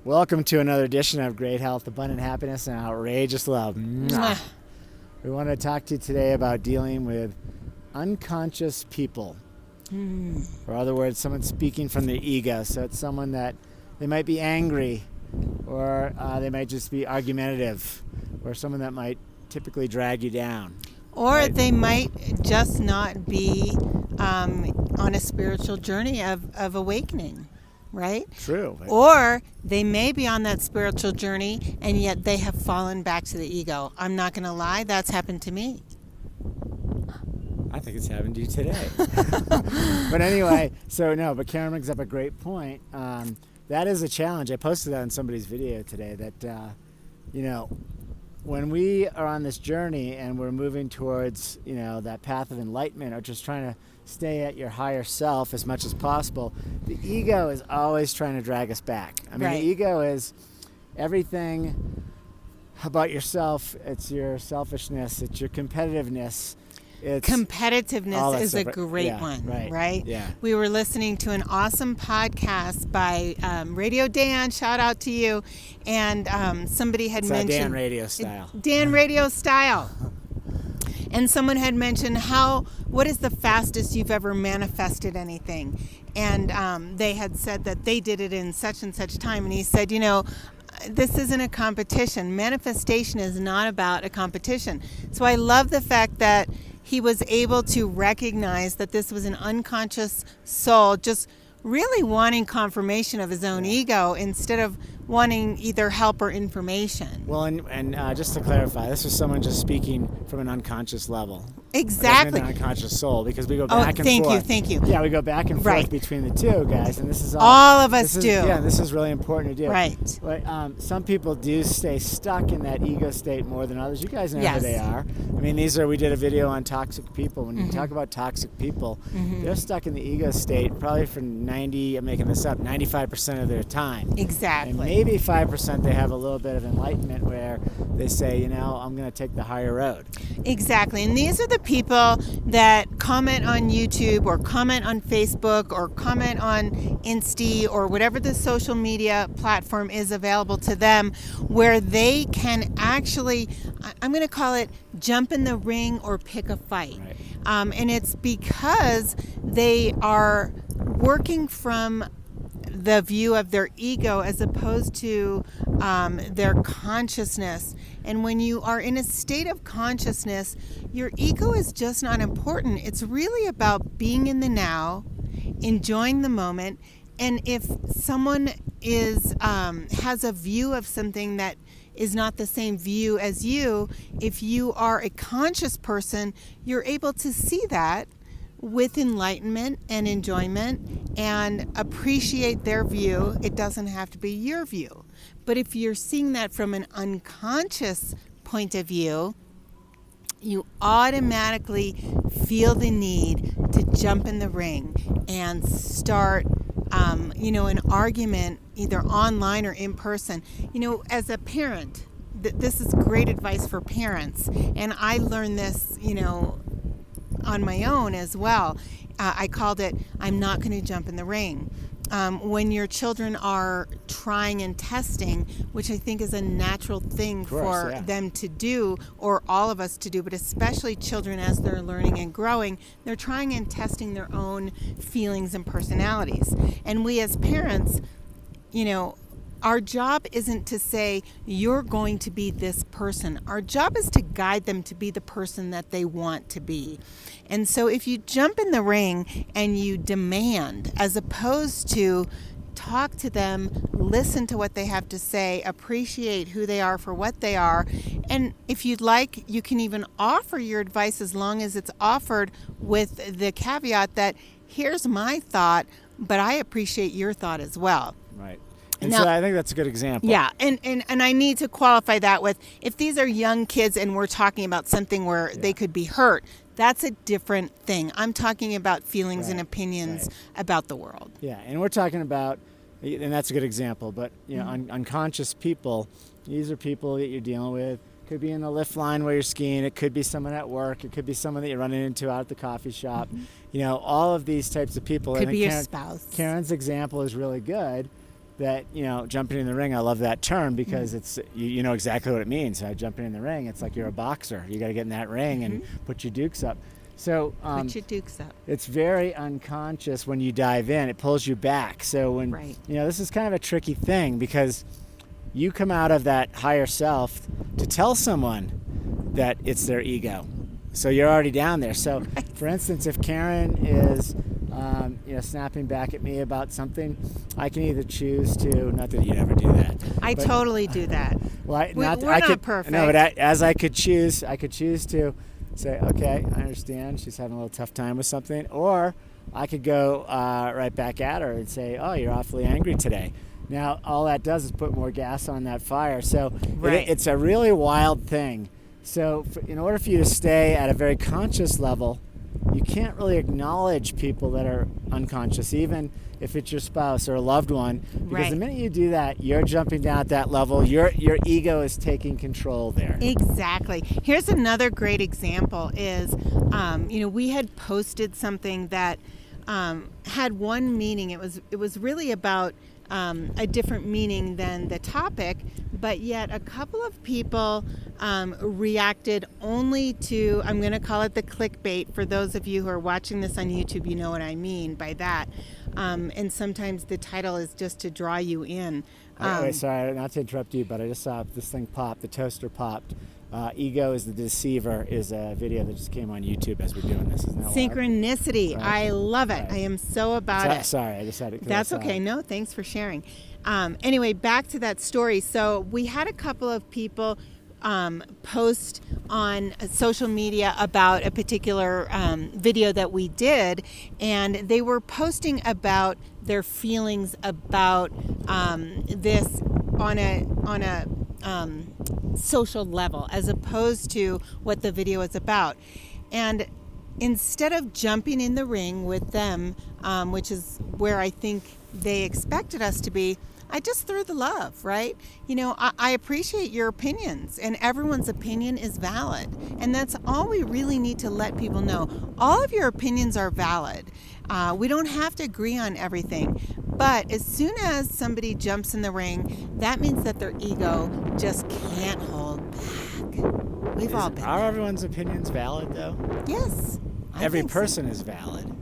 Welcome to another edition of Great Health, Abundant Happiness, and Outrageous Love. Mwah. We want to talk to you today about dealing with unconscious people. Or other words, someone speaking from their ego. So it's someone that they might be angry, or they might just be argumentative, or someone that might typically drag you down. Or right? They might just not be on a spiritual journey of awakening. Right? True. Or they may be on that spiritual journey and yet they have fallen back to the ego. I'm not going to lie, that's happened to me. I think it's happened to you today. But anyway, but Karen brings up a great point. That is a challenge. I posted that in somebody's video today that, when we are on this journey and we're moving towards, that path of enlightenment, or just trying to stay at your higher self as much as possible, the ego is always trying to drag us back. I mean, right. The ego is everything about yourself. It's your selfishness. It's your competitiveness. Competitiveness is a great one, right? Yeah. We were listening to an awesome podcast by Radio Dan. Shout out to you. And somebody had mentioned Dan Radio Style. Dan Radio Style. And someone had mentioned what is the fastest you've ever manifested anything? And they had said that they did it in such and such time. And he said, this isn't a competition. Manifestation is not about a competition. So I love the fact that he was able to recognize that this was an unconscious soul just really wanting confirmation of his own ego instead of wanting either help or information. Well, and just to clarify, this was someone just speaking from an unconscious level. Exactly. An unconscious soul, because we go back and forth. Thank you. Yeah, we go back and forth between the two, guys, and this is all of us do. Yeah, this is really important to do. Right. But some people do stay stuck in that ego state more than others. You guys know who they are. I mean, we did a video on toxic people. When you talk about toxic people, they're stuck in the ego state probably for 95% of their time. Exactly. And maybe 5% they have a little bit of enlightenment where they say, I'm going to take the higher road. Exactly. And these are the people that comment on YouTube or comment on Facebook or comment on Insta or whatever the social media platform is available to them, where they can actually, I'm going to call it jump in the ring or pick a fight. Right. And it's because they are working from the view of their ego as opposed to their consciousness. And when you are in a state of consciousness, your ego is just not important. It's really about being in the now, enjoying the moment. And if someone has a view of something that is not the same view as you, if you are a conscious person, you're able to see that with enlightenment and enjoyment and appreciate their view. It doesn't have to be your view. But if you're seeing that from an unconscious point of view, you automatically feel the need to jump in the ring and start an argument either online or in person. As a parent, this is great advice for parents. And I learned this, on my own as well. I called it, I'm not going to jump in the ring. When your children are trying and testing, which I think is a natural thing for them to do, or all of us to do, but especially children as they're learning and growing, they're trying and testing their own feelings and personalities. And we as parents, our job isn't to say, you're going to be this person. Our job is to guide them to be the person that they want to be. And so if you jump in the ring and you demand, as opposed to talk to them, listen to what they have to say, appreciate who they are for what they are, and if you'd like, you can even offer your advice as long as it's offered with the caveat that, here's my thought, but I appreciate your thought as well. Right. And so I think that's a good example. Yeah, and I need to qualify that with, if these are young kids and we're talking about something where they could be hurt, that's a different thing. I'm talking about feelings and opinions about the world. Yeah, and we're talking about, and that's a good example, but unconscious people, these are people that you're dealing with. Could be in the lift line where you're skiing. It could be someone at work. It could be someone that you're running into out at the coffee shop. All of these types of people. Could be your spouse. Karen's example is really good. that, jumping in the ring, I love that term because it's, you know exactly what it means. Jumping in the ring, it's like you're a boxer. You got to get in that ring and put your dukes up. So put your dukes up. It's very unconscious when you dive in. It pulls you back. So when, this is kind of a tricky thing because you come out of that higher self to tell someone that it's their ego. So you're already down there. So for instance, if Karen is snapping back at me about something, I can either choose to, not that you'd ever do that. I totally do that. Well, we're not perfect. No, but I could choose to say, okay, I understand she's having a little tough time with something, or I could go right back at her and say, oh, you're awfully angry today. Now, all that does is put more gas on that fire. So it's a really wild thing. So in order for you to stay at a very conscious level, you can't really acknowledge people that are unconscious, even if it's your spouse or a loved one, because the minute you do that, you're jumping down at that level. Your ego is taking control there. Exactly. Here's another great example is, we had posted something that had one meaning. It was really about a different meaning than the topic, but yet a couple of people reacted only to, I'm going to call it the clickbait. For those of you who are watching this on YouTube, you know what I mean by that. And sometimes the title is just to draw you in. Wait, sorry, not to interrupt you, but I just saw this thing pop. The toaster popped. Ego is the Deceiver is a video that just came on YouTube as we're doing this. Isn't that Synchronicity. Right. I love it. Right. I am so about it. Sorry, I just had to. That's okay. No, thanks for sharing. Anyway, back to that story. So we had a couple of people post on social media about a particular video that we did, and they were posting about their feelings about this on a social level, as opposed to what the video is about. And instead of jumping in the ring with them, which is where I think they expected us to be, I just threw the love, right? I appreciate your opinions, and everyone's opinion is valid. And that's all we really need to let people know. All of your opinions are valid. We don't have to agree on everything. But as soon as somebody jumps in the ring, that means that their ego just can't hold back. We've all been there. Are everyone's opinions valid, though? Yes. Every person is valid.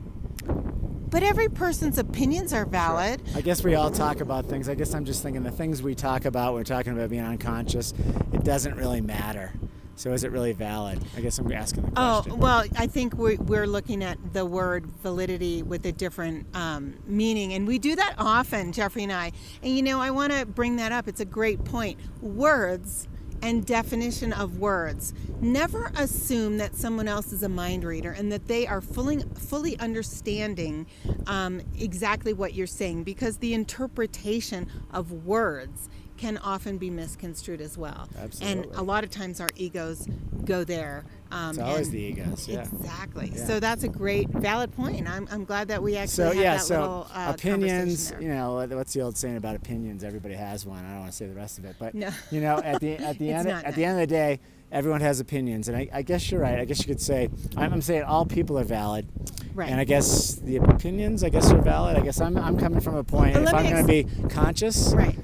But every person's opinions are valid. Sure. I guess we all talk about things. I guess I'm just thinking the things we talk about, we're talking about being unconscious, it doesn't really matter. So is it really valid? I guess I'm asking the question. Oh, well, I think we're looking at the word validity with a different meaning. And we do that often, Jeffrey and I. And, I want to bring that up. It's a great point. Words and definition of words. Never assume that someone else is a mind reader and that they are fully understanding exactly what you're saying, because the interpretation of words can often be misconstrued as well. Absolutely. And a lot of times our egos go there. It's always the egos, yeah. Exactly. Yeah. So that's a great, valid point. I'm glad that we actually had that little opinions, conversation there. what's the old saying about opinions? Everybody has one. I don't want to say the rest of it, but no. At the end of the day, everyone has opinions, and I guess you're right. I guess you could say I'm saying all people are valid, right? And I guess the opinions, are valid. I guess I'm coming from a point. If I'm going to be conscious, right?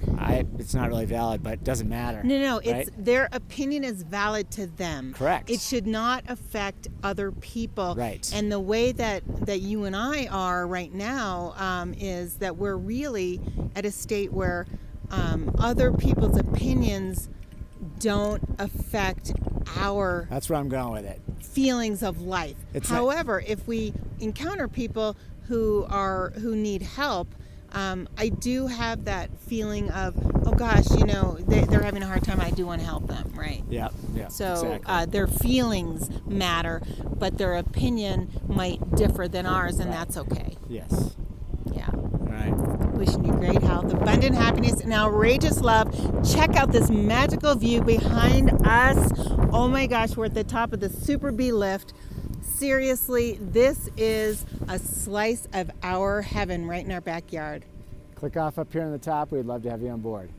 It's not really valid, but it doesn't matter. No, right? it's their opinion is valid to them. Correct. It should not affect other people. Right. And the way that you and I are right now is that we're really at a state where other people's opinions don't affect our That's where I'm going with it. feelings of life. However, if we encounter people who need help, I do have that feeling of, oh gosh, they're having a hard time. I do want to help them, right? Yeah. So exactly. Their feelings matter, but their opinion might differ than ours, and that's okay. Yes. Yeah. All right. Wishing you great health, abundant happiness, and outrageous love. Check out this magical view behind us. Oh my gosh, we're at the top of the Super B lift. Seriously, this is a slice of our heaven right in our backyard. Click off up here on the top. We'd love to have you on board.